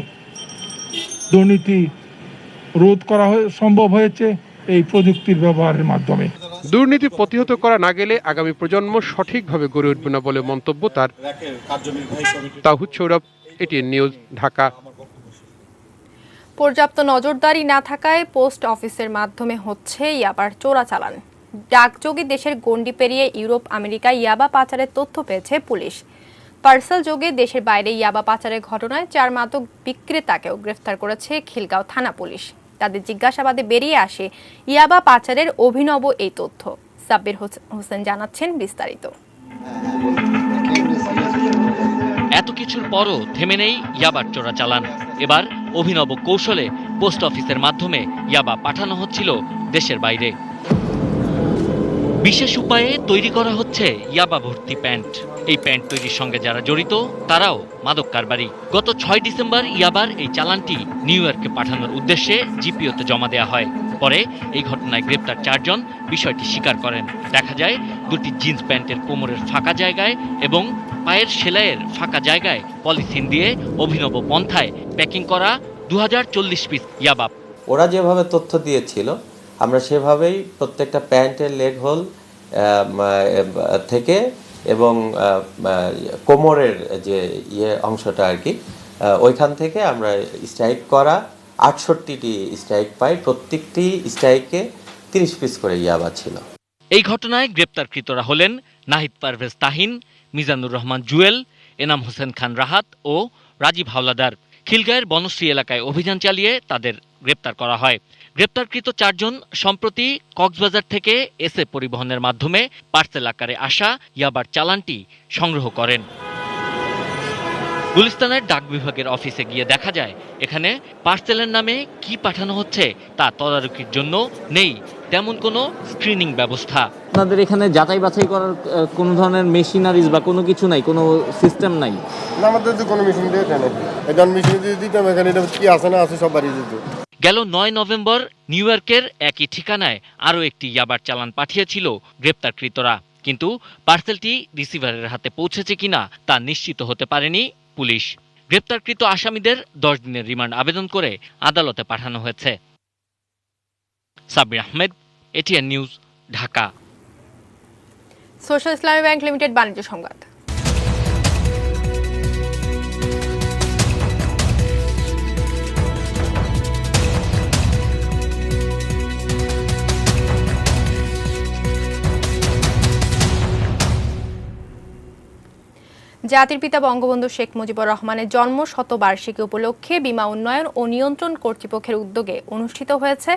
দুর্নীতি রোধ করা সম্ভব হয়েছে এই প্রযুক্তির ব্যবহারের মাধ্যমে। দুর্নীতি প্রতিহত করা না গেলে আগামী প্রজন্ম সঠিকভাবে গড়ে উঠবে না বলে মন্তব্য তার। তাহিদ সৌরভ, ATN নিউজ, ঢাকা। পর্যাপ্ত নজরদারি না থাকায় পোস্ট অফিসের মাধ্যমে হচ্ছে ইয়াবার চোরাচালান। ডাকযোগে দেশের গণ্ডি পেরিয়ে ইউরোপ, আমেরিকা ইয়াবা পাচারের তথ্য পেয়েছে পুলিশ। পার্সেল যোগে দেশের বাইরে ইয়াবা পাচারের ঘটনায় 4 মাদক বিক্রেতাকেও গ্রেফতার করেছে খিলগাঁও থানা পুলিশ। তাদের জিজ্ঞাসাবাদে বেরিয়ে আসে ইয়াবা পাচারের অভিনব এই তথ্য। সাব্বির হোসেন জানাচ্ছেন বিস্তারিত। এত কিছুর পরও থেমে নেই ইয়াবার চোরাচালান। এবার অভিনব কৌশলে পোস্ট অফিসের মাধ্যমে ইয়াবা পাঠানো হচ্ছিল দেশের বাইরে। বিশেষ উপায়ে তৈরি করা হচ্ছে ইয়াবা ভর্তি প্যান্ট। এই প্যান্ট তৈরির সঙ্গে যারা জড়িত তারাও মাদক কারবারি। গত 6 ডিসেম্বর ইয়াবার এই চালানটি নিউ ইয়র্কে পাঠানোর উদ্দেশ্যে জিপিওতে জমা দেওয়া হয়। পরে এই ঘটনায় গ্রেপ্তার 4 জন বিষয়টি স্বীকার করেন। দেখা যায় 2টি জিন্স প্যান্টের কোমরের ফাঁকা জায়গায় এবং পায়ের সেলাইয়ের ফাঁকা জায়গায় পলিথিন দিয়ে অভিনব পন্থায় প্যাকিং করা 2040 পিস ইয়াবা। ওরা যেভাবে তথ্য দিয়েছিল আমরা সেভাবেই প্রত্যেকটা প্যান্টের লেগ হোল থেকে এবং কোমরের যে অংশটা আর কি ওইখান থেকে আমরা স্ট্রাইক করা 68টি স্ট্রাইক পাই, প্রত্যেকটি স্ট্রাইকে 30 পিস করে ইয়াবা ছিল। এই ঘটনায় গ্রেপ্তারকৃতরা হলেন নাহিদ পারভেজ তাহিন, মিজানুর রহমান জুয়েল, এনাম হোসেন খান রাহাত ও রাজীব হাওলাদার। খিলগাঁয়ের বনশ্রী এলাকায় অভিযান চালিয়ে তাদের গ্রেপ্তার করা হয়। গ্রেপ্তারকৃত 4 জন সম্প্রতি কক্সবাজার থেকে এসএ পরিবহনের মাধ্যমে পার্সেল আকারে আসা ইয়াবার চালানটি সংগ্রহ করেন। গুলিস্তানের ডাক বিভাগের অফিসে গিয়ে দেখা যায় এখানে পার্সেলের নামে কি পাঠানো হচ্ছে তা তদারকির জন্য নেই তেমন কোনো স্ক্রিনিং ব্যবস্থা। আপনাদের এখানে যাচাই বাছাই করার কোনো ধরনের মেশিনারিজ বা কোনো কিছু নাই, কোনো সিস্টেম নাই? না, আমাদের তো কোনো মেশিন দিয়ে কেন এটা মেশিন দিয়ে দিতাম, এখানে এটা কি আছে না আছে সব বাড়িয়ে দিত। গেল 9 নভেম্বর নিউ ইয়র্কের একই ঠিকানায় আরও একটি ইয়াবার চালান পাঠিয়েছিল গ্রেপ্তারকৃতরা, কিন্তু পার্সেলটি রিসিভারের হাতে পৌঁছেছে কিনা তা নিশ্চিত হতে পারেনি পুলিশ। গ্রেপ্তারকৃত আসামিদের 10 দিনের রিমান্ড আবেদন করে আদালতে পাঠানো হয়েছে। Sabbir Ahmed, ATN news, Dhaka. Social ইসলামী ব্যাংক লিমিটেড বাণিজ্য সংবাদ। জাতির পিতা বঙ্গবন্ধু শেখ মুজিবুর রহমানের জন্ম শতবার্ষিকী উপলক্ষে বীমা উন্নয়ন ও নিয়ন্ত্রণ কর্তৃপক্ষের উদ্যোগে অনুষ্ঠিত হয়েছে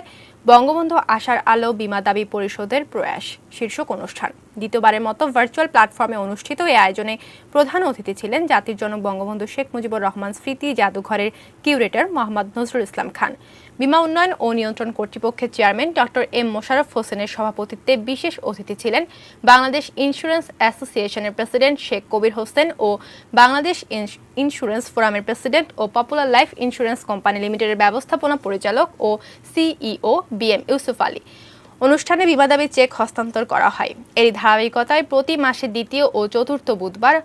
বঙ্গবন্ধু আশার আলো বীমা দাবি পরিশোধের প্রয়াস শীর্ষক অনুষ্ঠান। দ্বিতীয়বারের মতো ভার্চুয়াল প্ল্যাটফর্মে অনুষ্ঠিত এই আয়োজনে প্রধান অতিথি ছিলেন জাতির জনক বঙ্গবন্ধু শেখ মুজিবুর রহমান স্মৃতি জাদুঘরের কিউরেটর মোহাম্মদ নজরুল ইসলাম খান। বীমা উন্নয়ন ও নিয়ন্ত্রণ কর্তৃপক্ষের চেয়ারম্যান ডক্টর এম মোশাররফ হোসেনের সভাপতিত্বে বিশেষ অতিথি ছিলেন বাংলাদেশ ইন্স্যুরেন্স অ্যাসোসিয়েশনের প্রেসিডেন্ট শেখ কবির হোসেন ও বাংলাদেশ ইন্স্যুরেন্স ফোরামের প্রেসিডেন্ট ও পপুলার লাইফ ইন্স্যুরেন্স কোম্পানি লিমিটেডের ব্যবস্থাপনা পরিচালক ও সিইও বিএম ইউসুফ আলী। অনুষ্ঠানে বীমা দাবি চেক হস্তান্তর করা হয়। এরই ধারাবাহিকতায় প্রতি মাসে দ্বিতীয় ও চতুর্থ বুধবার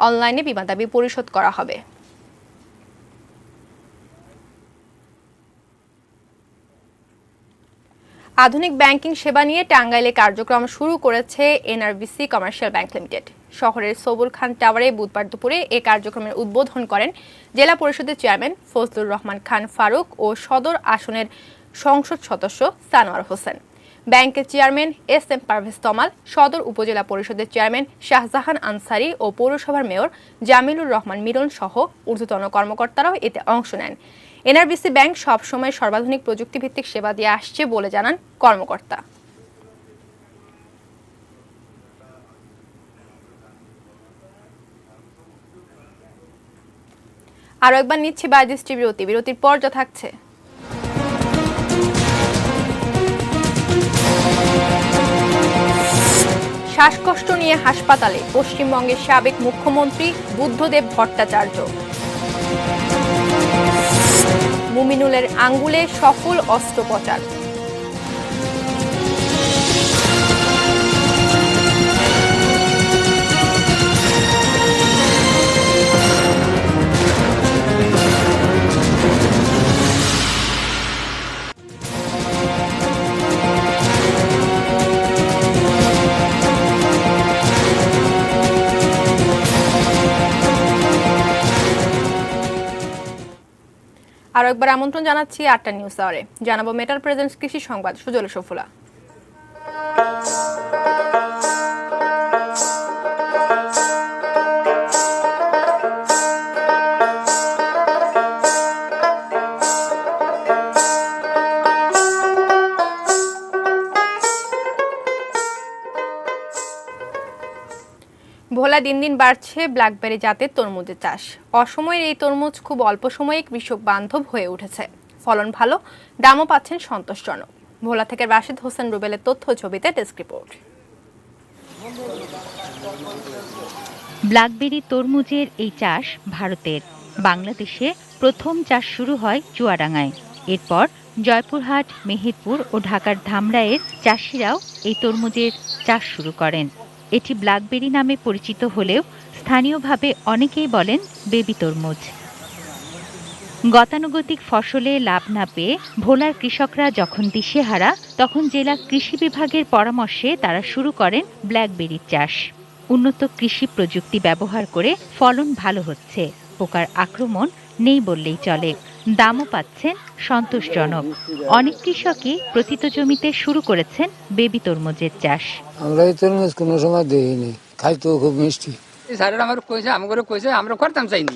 অনলাইনে বীমা দাবি পরিশোধ করা হবে। আধুনিক ব্যাংকিং সেবা নিয়ে টাঙ্গাইলে কার্যক্রম শুরু করেছে এনআরবিসি কমার্শিয়াল ব্যাংক লিমিটেড। শহরের সবুর খান টাওয়ারে বুধবার দুপুরে এ কার্যক্রমের উদ্বোধন করেন জেলা পরিষদের চেয়ারম্যান ফজলুর রহমান খান ফারুক ও সদর আসনের সংসদ সদস্য সানোয়ার হোসেন। ব্যাংকের চেয়ারম্যান এস এম পারভেজ তমাল, সদর উপজেলা পরিষদের চেয়ারম্যান শাহজাহান আনসারি ও পৌরসভার মেয়র জামিলুর রহমান মিলন সহ ঊর্ধ্বতন কর্মকর্তারাও এতে অংশ নেন। এনআরবিসি ব্যাংক সবসময় সর্বাধুনিক প্রযুক্তিভিত্তিক সেবা দিয়ে আসছে বলে জানান কর্মকর্তা। আরো একবার নিচ্ছে বায়োদৃষ্টি বিরতি। বিরতির পর যা থাকছে শ্বাসকষ্ট নিয়ে হাসপাতালে পশ্চিমবঙ্গের সাবেক মুখ্যমন্ত্রী বুদ্ধদেব ভট্টাচার্য। মুমিনুলের আঙ্গুলে সফল অস্ত্রোপচার। আরো একবার আমন্ত্রণ জানাচ্ছি 8টা নিউজ আওয়ারে। জানাবো মেটার প্রেজেন্টস কৃষি সংবাদ সুজল সফুলা। ভোলা দিন দিন বাড়ছে ব্ল্যাকবেরি জাতের তরমুজের চাষ। অসময়ের এই তরমুজ খুব অল্প সময়ে কৃষক বান্ধব হয়ে উঠেছে। ফলন ভালো, দামও পাচ্ছেন সন্তোষজনক। ভোলা থেকে রাশিদ হোসেন রুবেলের তথ্য ছবিতে ডেস্ক রিপোর্ট। ব্ল্যাকবেরি তরমুজের এই চাষ ভারতের। বাংলাদেশে প্রথম চাষ শুরু হয় চুয়াডাঙ্গায়। এরপর জয়পুরহাট, মেহেরপুর ও ঢাকার ধামরাইয়ের চাষিরাও এই তরমুজের চাষ শুরু করেন। এটি ব্ল্যাকবেরি নামে পরিচিত হলেও স্থানীয়ভাবে অনেকেই বলেন বেবি তরমুজ। গতানুগতিক ফসলে লাভ না পেয়ে ভোলার কৃষকরা যখন দিশেহারা, তখন জেলা কৃষি বিভাগের পরামর্শে তারা শুরু করেন ব্ল্যাকবেরির চাষ। উন্নত কৃষি প্রযুক্তি ব্যবহার করে ফলন ভালো হচ্ছে, পোকার আক্রমণ নেই বললেই চলে, দামও পাচ্ছেন সন্তোষজনক। অনেক কৃষকই প্রতিত জমিতে শুরু করেছেন বেবি তরমুজের চাষ। আমরা এই তরমুজ কোনো সময় দেখিনি, খাইতেও খুব মিষ্টি। স্যারেরা আমার কইছে, আমাকে কইছে, আমরা করতাম চাইনি,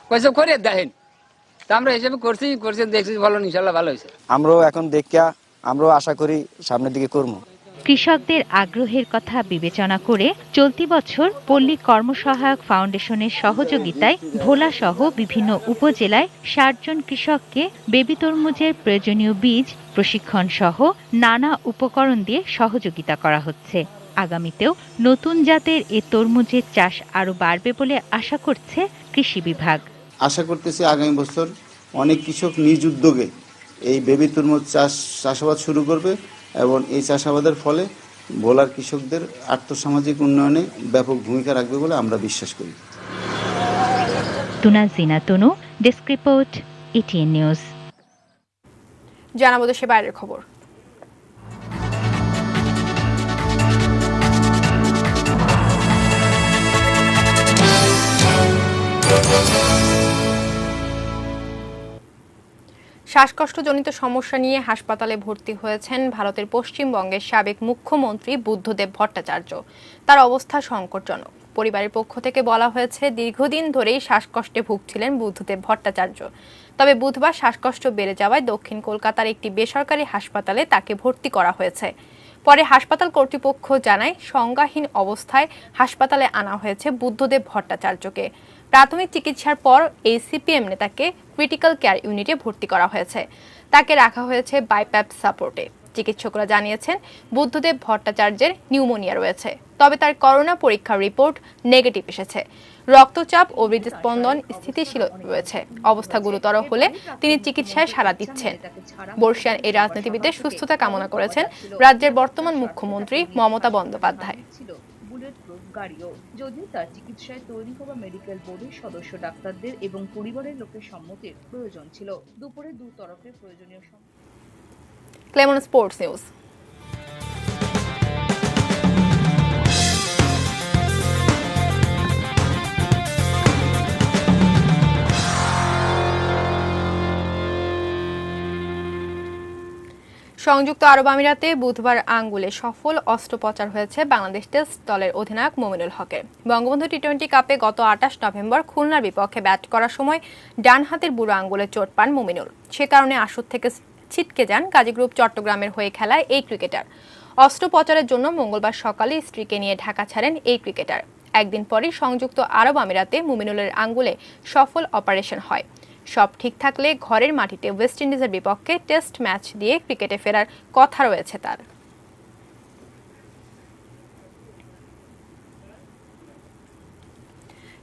কইছে করে দেখেন, তা আমরা হিসেবে করছি দেখছি ভালো, ইনশাল্লাহ ভালো হয়েছে। আমরাও এখন দেখিয়া আমরাও আশা করি সামনের দিকে করবো। কৃষকদের আগ্রহের কথা বিবেচনা করে চলতি বছর পল্লী কর্মসহায়ক ফাউন্ডেশনের সহযোগিতায় ভোলা সহ বিভিন্ন উপজেলায় ৬০ জন কৃষককে বেবি তরমুজের প্রয়োজনীয় বীজ, প্রশিক্ষণ সহ নানা উপকরণ দিয়ে সহযোগিতা করা হচ্ছে। আগামীতেও নতুন জাতের এ তরমুজের চাষ আরও বাড়বে বলে আশা করছে কৃষি বিভাগ। আশা করতেছি আগামী বছর অনেক কৃষক নিজ উদ্যোগে এই বেবি তরমুজ চাষাবাদ শুরু করবে এবং এই চাষাবাদের ফলে ভোলার কৃষকদের আর্থসামাজিক উন্নয়নে ব্যাপক ভূমিকা রাখবে বলে আমরা বিশ্বাস করি। তুনাজিনা তনু, ডেস্ক রিপোর্ট, এটিএন নিউজ। জানাবো দেশের বাইরের খবর। শ্বাসকষ্টজনিত সমস্যা নিয়ে হাসপাতালে ভর্তি হয়েছেন ভারতের পশ্চিমবঙ্গের সাবেক মুখ্যমন্ত্রী বুদ্ধদেব ভট্টাচার্য। তার অবস্থা সংকটজনক। পরিবারের পক্ষ থেকে বলা হয়েছে, দীর্ঘদিন ধরেই শ্বাসকষ্টে ভুগছিলেন বুদ্ধদেব ভট্টাচার্য। তবে বুধবার শ্বাসকষ্ট বেড়ে যাওয়ায় দক্ষিণ কলকাতার একটি বেসরকারি হাসপাতালে তাকে ভর্তি করা হয়েছে। পরে হাসপাতাল কর্তৃপক্ষ জানায়, সংজ্ঞাহীন অবস্থায় হাসপাতালে আনা হয়েছে বুদ্ধদেব ভট্টাচার্যকে। প্রাথমিক চিকিৎসার পর এই সিপিএম নেতাকে ক্রিটিক্যাল কেয়ার ইউনিটে ভর্তি করা হয়েছে। তাকে রাখা হয়েছে বাইপ্যাপ সাপোর্টে। চিকিৎসকরা জানিয়েছেন, বুদ্ধদেব ভট্টাচার্যের নিউমোনিয়া রয়েছে, তবে তার করোনা পরীক্ষার রিপোর্ট নেগেটিভ এসেছে। রক্তচাপ ও হৃদস্পন্দন স্থিতিশীল রয়েছে। অবস্থা গুরুতর হলে তিনি চিকিৎসায় সাড়া দিচ্ছেন। বর্ষিয়ান এই রাজনীতিবিদের সুস্থতা কামনা করেছেন রাজ্যের বর্তমান মুখ্যমন্ত্রী মমতা বন্দ্যোপাধ্যায়। গাড়িও, যদিও তার চিকিৎসায় তৈরি হওয়া মেডিকেল বোর্ডের সদস্য ডাক্তারদের এবং পরিবারের লোকের সম্মতির প্রয়োজন ছিল। দুপুরে দু তরফের প্রয়োজনীয় ক্লেমন স্পোর্টস নিউজ। সংযুক্ত আরব আমিরাতে বুধবার আঙ্গুলে সফল অস্ত্রোপচার হয়েছে বাংলাদেশ টেস্ট দলের অধিনায়ক মুমিনুল হকের। বঙ্গবন্ধু টি-20 কাপে গত ২৮ নভেম্বর খুলনার বিপক্ষে ব্যাট করার সময় ডান হাতের বুড়ো আঙ্গুলে চোট পান মুমিনুল। সে কারণে আসর থেকে ছিটকে যান গাজী গ্রুপ চট্টগ্রামের হয়ে খেলায় এই ক্রিকেটার। অস্ত্রোপচারের জন্য মঙ্গলবার সকালে স্ত্রীকে নিয়ে ঢাকা ছাড়েন এই ক্রিকেটার। একদিন পরই সংযুক্ত আরব আমিরাতে মুমিনুলের আঙ্গুলে সফল অপারেশন হয়। সব ঠিক থাকলে ঘরের মাটিতে ওয়েস্ট ইন্ডিজের বিপক্ষে টেস্ট ম্যাচ দিয়ে ক্রিকেটে ফেরার কথা রয়েছে তার।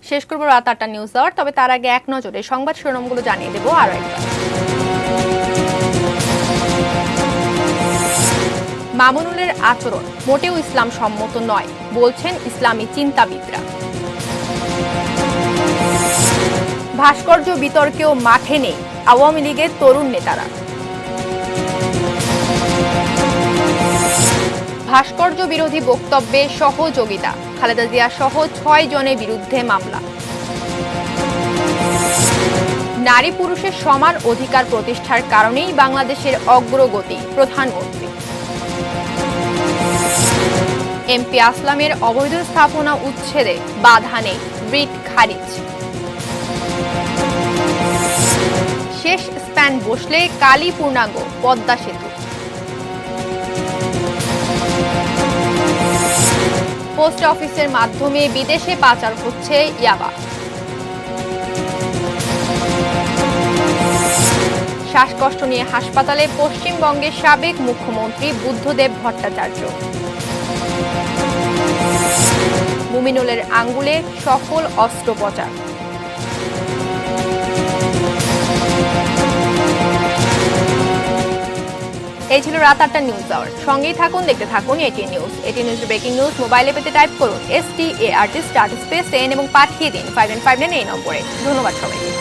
শেষ করব রাত ৮টা নিউজ আওয়ার, তবে তার আগে এক নজরে সংবাদ শিরোনামগুলো জানিয়ে দেব আরো একবার। মামুনুলের আচরণ মোটেও ইসলাম সম্মত নয়, বলছেন ইসলামী চিন্তাবিদরা। ভাস্কর্য বিতর্কেও মাঠে নেই আওয়ামী লীগের তরুণ নেতারা। ভাস্কর্য বিরোধী বক্তব্যে সহযোগিতা, খালেদা জিয়া সহ ৬ জনের বিরুদ্ধে মামলা। নারী পুরুষের সমান অধিকার প্রতিষ্ঠার কারণেই বাংলাদেশের অগ্রগতি, প্রধানমন্ত্রী। এমপি আসলামের অবৈধ স্থাপনা উচ্ছেদে বাধা নেই, রিট খারিজ। শেষ স্প্যান বসলে কালই পূর্ণাঙ্গ পদ্মা সেতু। পোস্ট অফিসের মাধ্যমে বিদেশে পাচার হচ্ছে ইয়াবা। শ্বাসকষ্ট নিয়ে হাসপাতালে পশ্চিমবঙ্গের সাবেক মুখ্যমন্ত্রী বুদ্ধদেব ভট্টাচার্য। মুমিনুলের আঙ্গুলে সফল অস্ত্রোপচার। এই ছিল রাত 8টার নিউজ আওয়ার। সঙ্গেই থাকুন, দেখতে থাকুন এটি নিউজ। এটি নিউজের ব্রেকিং নিউজ মোবাইলে পেতে টাইপ করুন START স্পেস 10 এবং পাঠিয়ে দিন 595 এই নম্বরে। ধন্যবাদ সবাইকে।